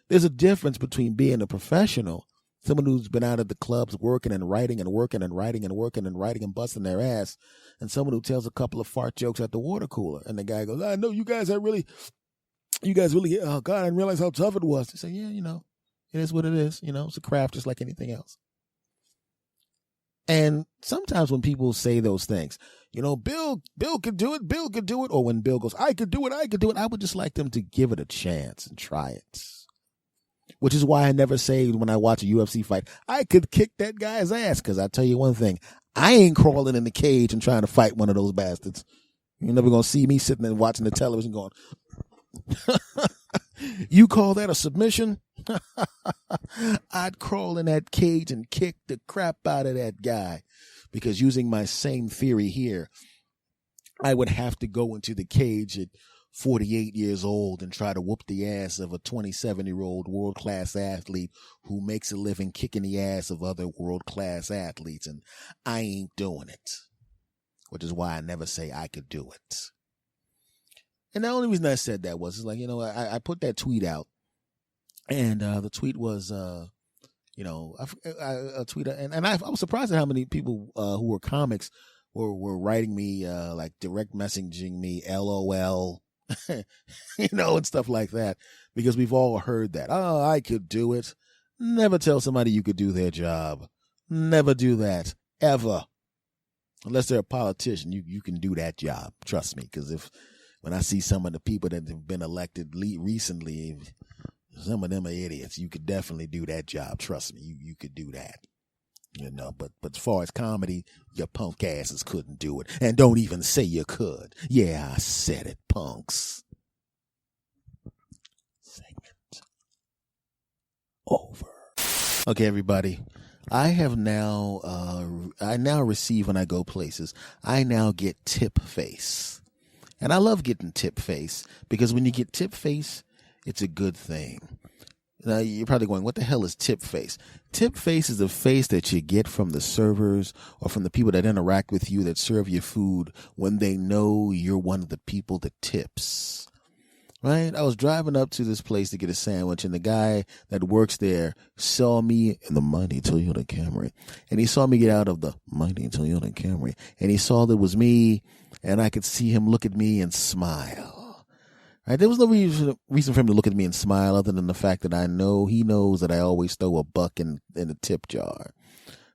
[SPEAKER 2] there's a difference between being a professional, someone who's been out of the clubs working and writing and working and writing and working and writing and busting their ass, and someone who tells a couple of fart jokes at the water cooler. And the guy goes, I know you guys really, oh God, I didn't realize how tough it was. He said, yeah, it is what it is. It's a craft just like anything else. And sometimes when people say those things, Bill could do it. Or when Bill goes, I could do it. I would just like them to give it a chance and try it. Which is why I never say when I watch a UFC fight, I could kick that guy's ass. Because I tell you one thing, I ain't crawling in the cage and trying to fight one of those bastards. You're never going to see me sitting there watching the television going, you call that a submission? I'd crawl in that cage and kick the crap out of that guy. Because using my same theory here, I would have to go into the cage at 48 years old and try to whoop the ass of a 27-year-old world-class athlete who makes a living kicking the ass of other world-class athletes. And I ain't doing it. Which is why I never say I could do it. And the only reason I said that was, I put that tweet out, and the tweet was, a tweet, and I was surprised at how many people who were comics were writing me, like direct messaging me, LOL, and stuff like that, because we've all heard that. Oh, I could do it. Never tell somebody you could do their job. Never do that, ever. Unless they're a politician, you can do that job. Trust me, because when I see some of the people that have been elected recently, some of them are idiots. You could definitely do that job. Trust me, you could do that. But as far as comedy, your punk asses couldn't do it. And don't even say you could. Yeah, I said it, punks. Segment over. Okay, everybody. I now receive when I go places, I now get tip face. And I love getting tip face, because when you get tip face, it's a good thing. Now, you're probably going, what the hell is tip face? Tip face is the face that you get from the servers or from the people that interact with you, that serve your food, when they know you're one of the people that tips. Right? I was driving up to this place to get a sandwich, and the guy that works there saw me in the mighty Toyota Camry. And he saw me get out of the mighty Toyota Camry. And he saw that it was me, and I could see him look at me and smile. Right? There was no reason for him to look at me and smile, other than the fact that he knows that I always throw a buck in the tip jar.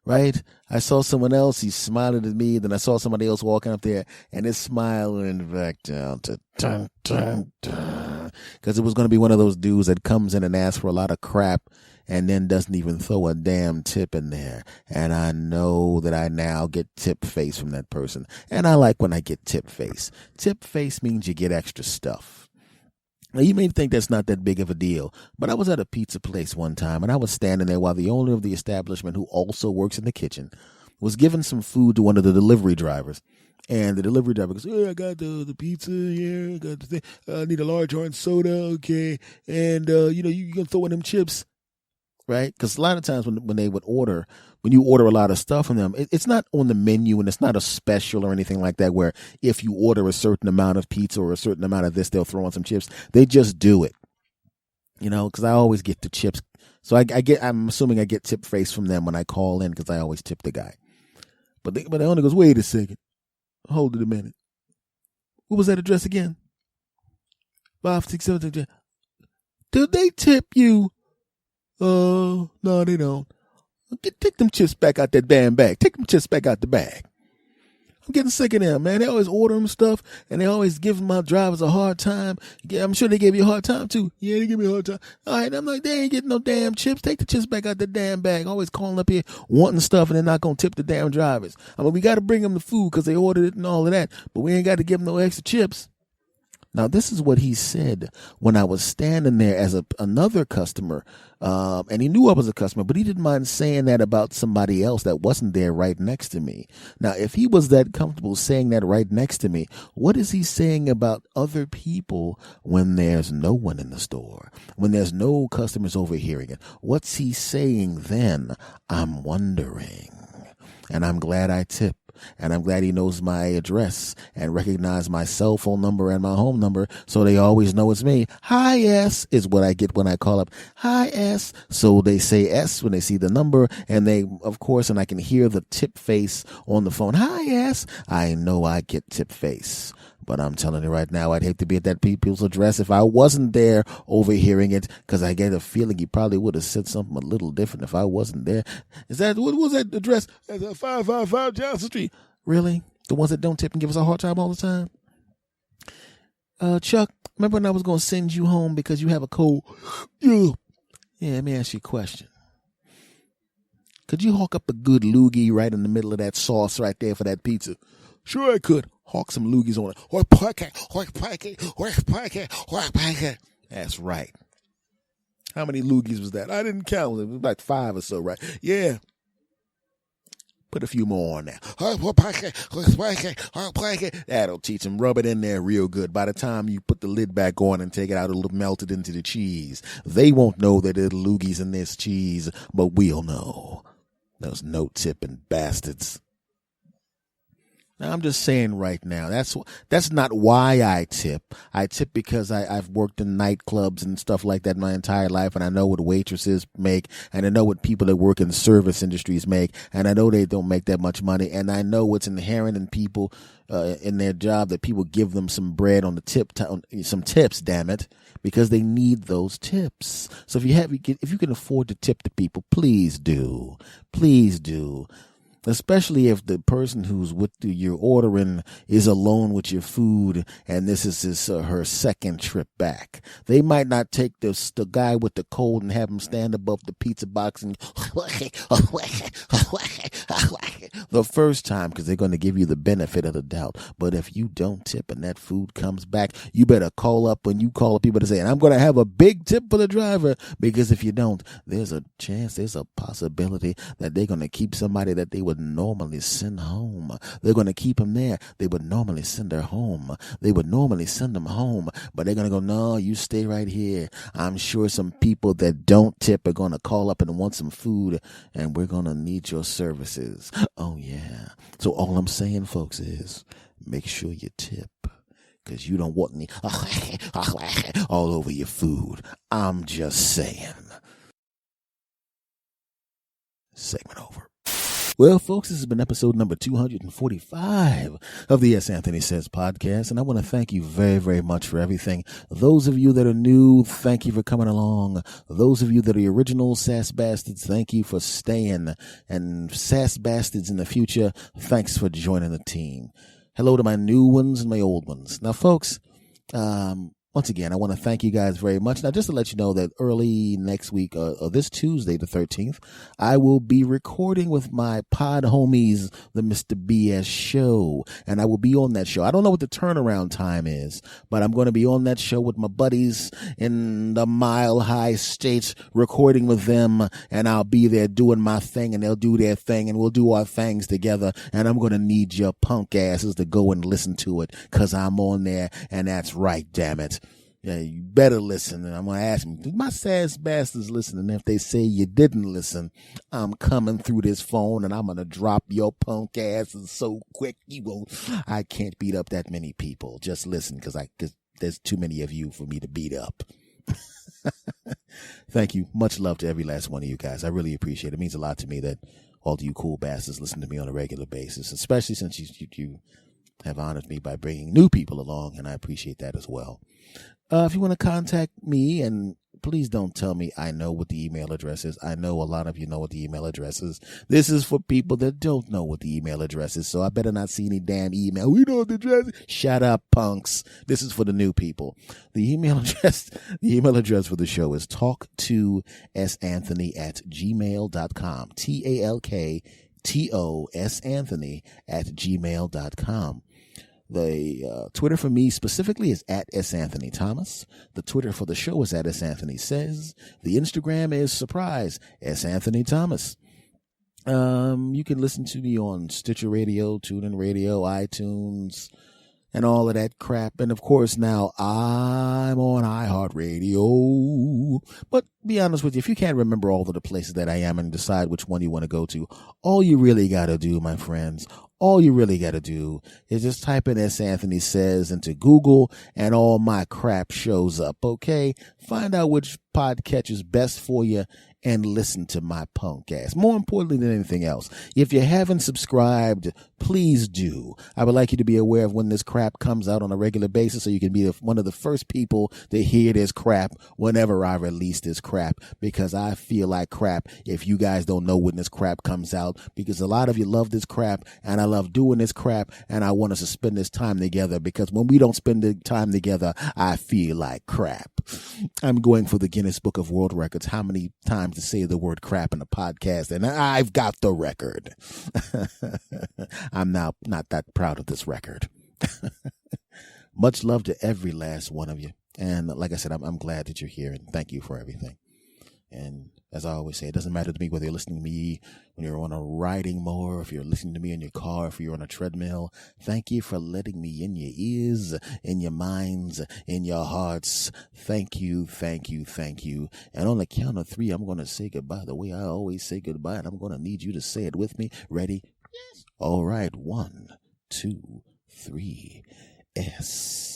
[SPEAKER 2] Right? I saw someone else, he's smiling at me, then I saw somebody else walking up there, and his smile went back down to dun, dun, dun. Because it was going to be one of those dudes that comes in and asks for a lot of crap and then doesn't even throw a damn tip in there. And I know that I now get tip face from that person. And I like when I get tip face. Tip face means you get extra stuff. Now, you may think that's not that big of a deal, but I was at a pizza place one time, and I was standing there while the owner of the establishment, who also works in the kitchen, was giving some food to one of the delivery drivers. And the delivery driver goes, I got the pizza here. I got the thing. I need a large orange soda. Okay. And, you can throw in them chips. Right? Because a lot of times when they would order, when you order a lot of stuff from them, it's not on the menu and it's not a special or anything like that where if you order a certain amount of pizza or a certain amount of this, they'll throw in some chips. They just do it. Because I always get the chips. So I'm assuming I get tip face from them when I call in because I always tip the guy. But they only goes, wait a second. Hold it a minute. What was that address again? 567. Do they tip you? No, they don't. Take them chips back out that damn bag. Take them chips back out the bag. I'm getting sick of them, man. They always order them stuff, and they always give my drivers a hard time. Yeah, I'm sure they gave you a hard time, too. Yeah, they give me a hard time. All right, I'm like, they ain't getting no damn chips. Take the chips back out the damn bag. Always calling up here wanting stuff, and they're not going to tip the damn drivers. I mean, we got to bring them the food because they ordered it and all of that, but we ain't got to give them no extra chips. Now, this is what he said when I was standing there as another customer, and he knew I was a customer, but he didn't mind saying that about somebody else that wasn't there right next to me. Now, if he was that comfortable saying that right next to me, what is he saying about other people when there's no one in the store, when there's no customers overhearing it? What's he saying then? I'm wondering. And I'm glad I tip. And I'm glad he knows my address and recognize my cell phone number and my home number so they always know it's me. Hi, S is what I get when I call up. Hi, S. So they say S when they see the number and they, of course, and I can hear the tip face on the phone. Hi, S. I know I get tip face. But I'm telling you right now, I'd hate to be at that people's address if I wasn't there overhearing it, because I get a feeling he probably would have said something a little different if I wasn't there. What was that address? That's 555 Johnson Street. Really? The ones that don't tip and give us a hard time all the time? Chuck, remember when I was going to send you home because you have a cold? Yeah, let me ask you a question. Could you hawk up a good loogie right in the middle of that sauce right there for that pizza? Sure I could. Hawk some loogies on it. Horse pocket. That's right. How many loogies was that? I didn't count. It was like 5 or so, right? Yeah. Put a few more on there. That'll teach them. Rub it in there real good. By the time you put the lid back on and take it out, it'll melt it into the cheese. They won't know that there's loogies in this cheese, but we'll know. Those no-tipping bastards. Now, I'm just saying right now, that's not why I tip. I tip because I've worked in nightclubs and stuff like that my entire life, and I know what waitresses make, and I know what people that work in service industries make, and I know they don't make that much money, and I know what's inherent in people in their job that people give them some bread on the tip, some tips, damn it, because they need those tips. So if you can afford to tip the people, please do. Please do. Especially if the person who's with you're ordering is alone with your food and this is her second trip back. They might not take the guy with the cold and have him stand above the pizza box and the first time because they're going to give you the benefit of the doubt. But if you don't tip and that food comes back, you better call up when you call people to say, and I'm going to have a big tip for the driver, because if you don't, there's a chance, there's a possibility that they're going to keep somebody that they would normally send home. They're going to keep them there. They would normally send her home. They would normally send them home, but they're going to go, no, you stay right here. I'm sure some people that don't tip are going to call up and want some food, and we're going to need your services. Oh, yeah. So all I'm saying, folks, is make sure you tip, because you don't want any all over your food. I'm just saying. Segment over. Well, folks, this has been episode number 245 of the S. Anthony Says podcast, and I want to thank you very, very much for everything. Those of you that are new, thank you for coming along. Those of you that are the original Sass Bastards, thank you for staying. And Sass Bastards in the future, thanks for joining the team. Hello to my new ones and my old ones. Now, folks, once again, I want to thank you guys very much. Now, just to let you know that early next week, this Tuesday, the 13th, I will be recording with my pod homies, the Mr. BS Show, and I will be on that show. I don't know what the turnaround time is, but I'm going to be on that show with my buddies in the Mile High States, recording with them, and I'll be there doing my thing, and they'll do their thing, and we'll do our things together, and I'm going to need your punk asses to go and listen to it, because I'm on there, and that's right, damn it. Yeah, you better listen. And I'm going to ask them, did my sass bastards listen? And if they say you didn't listen, I'm coming through this phone and I'm going to drop your punk asses so quick you won't. I can't beat up that many people. Just listen, because there's too many of you for me to beat up. Thank you. Much love to every last one of you guys. I really appreciate it. It means a lot to me that all of you cool bastards listen to me on a regular basis, especially since you have honored me by bringing new people along, and I appreciate that as well. If you want to contact me, and please don't tell me I know what the email address is. I know a lot of you know what the email address is. This is for people that don't know what the email address is, so I better not see any damn email. We know what the address is. Shut up, punks. This is for the new people. The email address for the show is talktosanthony@gmail.com. talktosanthony@gmail.com. The Twitter for me specifically is @SAnthonyThomas. The Twitter for the show is @SAnthonySays. The Instagram is surprise @SAnthonyThomas. You can listen to me on Stitcher Radio, TuneIn Radio, iTunes, and all of that crap. And of course, now I'm on iHeartRadio. But be honest with you, if you can't remember all of the places that I am and decide which one you want to go to, all you really got to do, my friends, all you really got to do is just type in S. Anthony Says into Google and all my crap shows up, okay? Find out which podcatcher is best for you and listen to my punk ass. More importantly than anything else, if you haven't subscribed, please do. I would like you to be aware of when this crap comes out on a regular basis so you can be one of the first people to hear this crap whenever I release this crap, because I feel like crap if you guys don't know when this crap comes out, because a lot of you love this crap and I love doing this crap and I want us to spend this time together, because when we don't spend the time together, I feel like crap. I'm going for the Guinness Book of World Records. How many times to say the word crap in a podcast, and I've got the record. I'm now not that proud of this record. Much love to every last one of you. And like I said, I'm glad that you're here, and thank you for everything. And as I always say, it doesn't matter to me whether you're listening to me when you're on a riding mower, if you're listening to me in your car, if you're on a treadmill. Thank you for letting me in your ears, in your minds, in your hearts. Thank you, thank you, thank you. And on the count of 3, I'm going to say goodbye the way I always say goodbye, and I'm going to need you to say it with me. Ready? Yes. All right. 1, 2, 3. S.